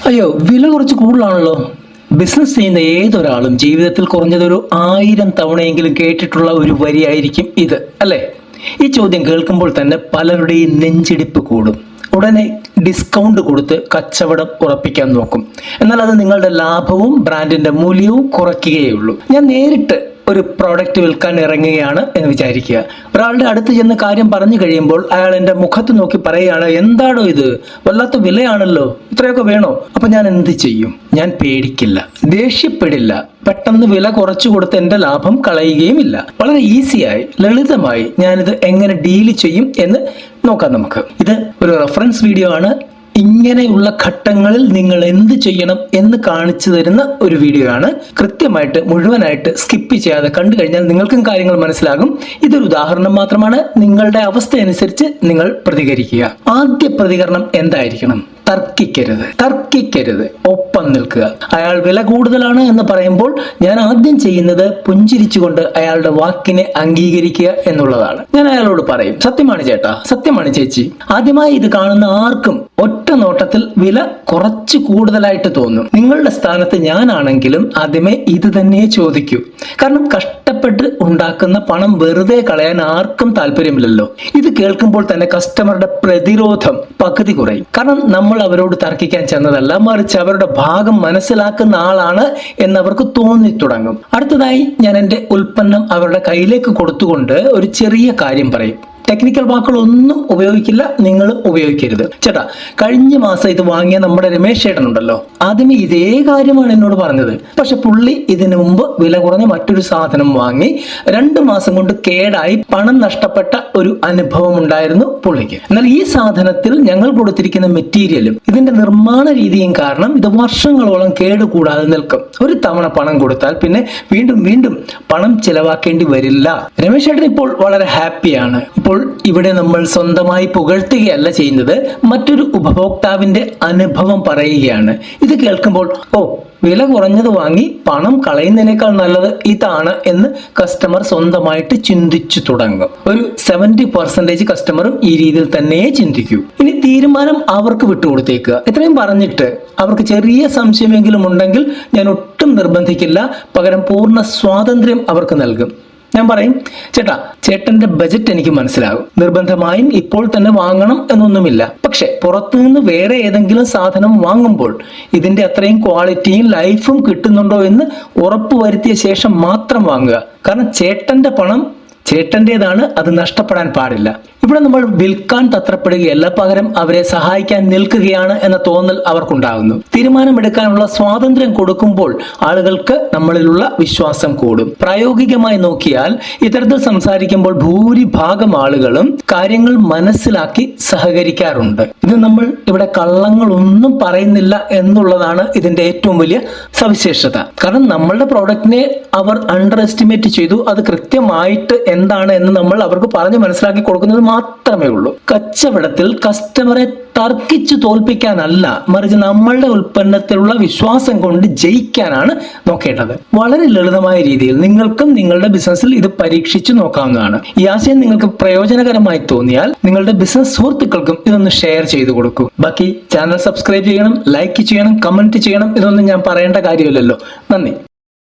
അയ്യോ, വില കുറച്ച് കൂടുതലാണല്ലോ. ബിസിനസ് ചെയ്യുന്ന ഏതൊരാളും ജീവിതത്തിൽ കുറഞ്ഞതൊരു 1000 തവണയെങ്കിലും കേട്ടിട്ടുള്ള ഒരു വരിയായിരിക്കും ഇത്, അല്ലേ? ഈ ചോദ്യം കേൾക്കുമ്പോൾ തന്നെ പലരുടെയും നെഞ്ചിടിപ്പ് കൂടും. ഉടനെ ഡിസ്കൗണ്ട് കൊടുത്ത് കച്ചവടം ഉറപ്പിക്കാൻ നോക്കും. എന്നാൽ അത് നിങ്ങളുടെ ലാഭവും ബ്രാൻഡിന്റെ മൂല്യവും കുറയ്ക്കുകയുള്ളൂ. ഞാൻ നേരിട്ട് ഒരു പ്രോഡക്റ്റ് വിൽക്കാൻ ഇറങ്ങുകയാണ് എന്ന് വിചാരിക്കുക. ഒരാളുടെ അടുത്ത് ചെന്ന് കാര്യം പറഞ്ഞു കഴിയുമ്പോൾ അയാൾ എൻ്റെ മുഖത്ത് നോക്കി പറയുകയാണ്, എന്താണോ ഇത്, വല്ലാത്ത വിലയാണല്ലോ, ഇത്രയൊക്കെ വേണോ? അപ്പൊ ഞാൻ എന്ത് ചെയ്യും? ഞാൻ പേടിക്കില്ല, ദേഷ്യപ്പെടില്ല, പെട്ടെന്ന് വില കുറച്ചു കൊടുത്ത് എൻ്റെ ലാഭം കളയുകയും ഇല്ല. വളരെ ഈസിയായി, ലളിതമായി ഞാനിത് എങ്ങനെ ഡീൽ ചെയ്യും എന്ന് നോക്കാം നമുക്ക്. ഇത് ഒരു റെഫറൻസ് വീഡിയോ ആണ്. ഇങ്ങനെയുള്ള ഘട്ടങ്ങളിൽ നിങ്ങൾ എന്ത് ചെയ്യണം എന്ന് കാണിച്ചു തരുന്ന ഒരു വീഡിയോ ആണ്. കൃത്യമായിട്ട് മുഴുവനായിട്ട് സ്കിപ്പ് ചെയ്യാതെ കണ്ടു കഴിഞ്ഞാൽ നിങ്ങൾക്കും കാര്യങ്ങൾ മനസ്സിലാകും. ഇതൊരു ഉദാഹരണം മാത്രമാണ്. നിങ്ങളുടെ അവസ്ഥ അനുസരിച്ച് നിങ്ങൾ പ്രതികരിക്കുക. ആദ്യ പ്രതികരണം എന്തായിരിക്കണം? തർക്കിക്കരുത്, ഒപ്പം നിൽക്കുക. അയാൾ വില കൂടുതലാണ് എന്ന് പറയുമ്പോൾ ഞാൻ ആദ്യം ചെയ്യുന്നത് പുഞ്ചിരിച്ചുകൊണ്ട് അയാളുടെ വാക്കിനെ അംഗീകരിക്കുക എന്നുള്ളതാണ്. ഞാൻ അയാളോട് പറയും, സത്യമാണ് ചേട്ടാ, സത്യമാണ് ചേച്ചി. ആദ്യമായി ഇത് കാണുന്ന ആർക്കും ഒറ്റ നോട്ടത്തിൽ വില കുറച്ച് കൂടുതലായിട്ട് തോന്നും. നിങ്ങളുടെ സ്ഥാനത്ത് ഞാനാണെങ്കിലും ആദ്യമേ ഇത് തന്നെ ചോദിക്കൂ. കാരണം കഷ്ടപ്പെട്ട് ഉണ്ടാക്കുന്ന പണം വെറുതെ കളയാൻ ആർക്കും താല്പര്യമില്ലല്ലോ. ഇത് കേൾക്കുമ്പോൾ തന്നെ കസ്റ്റമറുടെ പ്രതിരോധം പകുതി കുറയും. കാരണം നമ്മൾ അവരോട് തർക്കിക്കാൻ ചെന്നതല്ല, മറിച്ച് അവരുടെ ഭാഗം മനസ്സിലാക്കുന്ന ആളാണ് എന്നവർക്ക് തോന്നി തുടങ്ങും. അടുത്തതായി ഞാൻ എൻ്റെ ഉൽപ്പന്നം അവരുടെ കയ്യിലേക്ക് കൊടുത്തുകൊണ്ട് ഒരു ചെറിയ കാര്യം പറയും. ടെക്നിക്കൽ വാക്കുകളൊന്നും ഉപയോഗിക്കില്ല, നിങ്ങൾ ഉപയോഗിക്കരുത്. ചേട്ടാ, കഴിഞ്ഞ മാസം ഇത് വാങ്ങിയ നമ്മുടെ രമേശ് ചേട്ടൻ ഉണ്ടല്ലോ, ആദ്യമേ ഇതേ കാര്യമാണ് എന്നോട് പറഞ്ഞത്. പക്ഷെ പുള്ളി ഇതിനു മുമ്പ് വില കുറഞ്ഞ മറ്റൊരു സാധനം വാങ്ങി 2 മാസം കൊണ്ട് കേടായി പണം നഷ്ടപ്പെട്ട ഒരു അനുഭവം ഉണ്ടായിരുന്നു പുള്ളിക്ക്. എന്നാൽ ഈ സാധനത്തിൽ ഞങ്ങൾ കൊടുത്തിരിക്കുന്ന മെറ്റീരിയലും ഇതിന്റെ നിർമ്മാണ രീതിയും കാരണം ഇത് വർഷങ്ങളോളം കേടുകൂടാതെ നിൽക്കും. ഒരു തവണ പണം കൊടുത്താൽ പിന്നെ വീണ്ടും വീണ്ടും പണം ചിലവാക്കേണ്ടി വരില്ല. രമേശ് ചേട്ടൻ ഇപ്പോൾ വളരെ ഹാപ്പിയാണ്. ഇപ്പോൾ ഇവിടെ നമ്മൾ സ്വന്തമായി പുകഴ്ത്തുകയല്ല ചെയ്യുന്നത്, മറ്റൊരു ഉപഭോക്താവിന്റെ അനുഭവം പറയുകയാണ്. ഇത് കേൾക്കുമ്പോൾ വില കുറഞ്ഞത് വാങ്ങി പണം കളയുന്നതിനേക്കാൾ നല്ലത് ഇതാണ് എന്ന് കസ്റ്റമർ സ്വന്തമായിട്ട് ചിന്തിച്ചു തുടങ്ങും. ഒരു 70% കസ്റ്റമറും ഈ രീതിയിൽ തന്നെ ചിന്തിക്കൂ. ഇനി തീരുമാനം അവർക്ക് വിട്ടുകൊടുത്തേക്കുക. ഇത്രയും പറഞ്ഞിട്ട് അവർക്ക് ചെറിയ സംശയമെങ്കിലും ഉണ്ടെങ്കിൽ ഞാൻ ഒട്ടും നിർബന്ധിക്കില്ല, പകരം പൂർണ്ണ സ്വാതന്ത്ര്യം അവർക്ക് നൽകും. ഞാൻ പറയും, ചേട്ടാ, ചേട്ടന്റെ ബജറ്റ് എനിക്ക് മനസ്സിലാകും, നിർബന്ധമായും ഇപ്പോൾ തന്നെ വാങ്ങണം എന്നൊന്നുമില്ല. പക്ഷെ പുറത്തുനിന്ന് വേറെ ഏതെങ്കിലും സാധനം വാങ്ങുമ്പോൾ ഇതിന്റെ അത്രയും ക്വാളിറ്റിയും ലൈഫും കിട്ടുന്നുണ്ടോ എന്ന് ഉറപ്പുവരുത്തിയ ശേഷം മാത്രം വാങ്ങുക. കാരണം ചേട്ടന്റെ പണം ചേട്ടൻ്റെതാണ്, അത് നഷ്ടപ്പെടാൻ പാടില്ല. ഇവിടെ നമ്മൾ വിൽക്കാൻ തത്രപ്പെടുകയല്ല, പകരം അവരെ സഹായിക്കാൻ നിൽക്കുകയാണ് എന്ന തോന്നൽ അവർക്കുണ്ടാകുന്നു. തീരുമാനമെടുക്കാനുള്ള സ്വാതന്ത്ര്യം കൊടുക്കുമ്പോൾ ആളുകൾക്ക് നമ്മളിലുള്ള വിശ്വാസം കൂടും. പ്രായോഗികമായി നോക്കിയാൽ ഇത്തരത്തിൽ സംസാരിക്കുമ്പോൾ ഭൂരിഭാഗം ആളുകളും കാര്യങ്ങൾ മനസ്സിലാക്കി സഹകരിക്കാറുണ്ട്. ഇത് നമ്മൾ ഇവിടെ കള്ളങ്ങളൊന്നും പറയുന്നില്ല എന്നുള്ളതാണ് ഇതിന്റെ ഏറ്റവും വലിയ സവിശേഷത. കാരണം നമ്മളുടെ പ്രോഡക്റ്റിനെ അവർ അണ്ടർ എസ്റ്റിമേറ്റ് ചെയ്തു. അത് കൃത്യമായിട്ട് എന്താണ് എന്ന് നമ്മൾ അവർക്ക് പറഞ്ഞ് മനസ്സിലാക്കി കൊടുക്കുന്നത് മാത്രമേ ഉള്ളൂ. കച്ചവടത്തിൽ കസ്റ്റമറെ തർക്കിച്ചു തോൽപ്പിക്കാനല്ല, മറിച്ച് നമ്മളുടെ ഉൽപ്പന്നത്തിലുള്ള വിശ്വാസം കൊണ്ട് ജയിക്കാനാണ് നോക്കേണ്ടത്. വളരെ ലളിതമായ രീതിയിൽ നിങ്ങൾക്കും നിങ്ങളുടെ ബിസിനസ്സിൽ ഇത് പരീക്ഷിച്ചു നോക്കാവുന്നതാണ്. ഈ ആശയം നിങ്ങൾക്ക് പ്രയോജനകരമായി തോന്നിയാൽ നിങ്ങളുടെ ബിസിനസ് സുഹൃത്തുക്കൾക്കും ഇതൊന്ന് ഷെയർ ചെയ്തു കൊടുക്കൂ. ബാക്കി ചാനൽ സബ്സ്ക്രൈബ് ചെയ്യണം, ലൈക്ക് ചെയ്യണം, കമന്റ് ചെയ്യണം, ഇതൊന്നും ഞാൻ പറയേണ്ട കാര്യമില്ലല്ലോ. നന്ദി.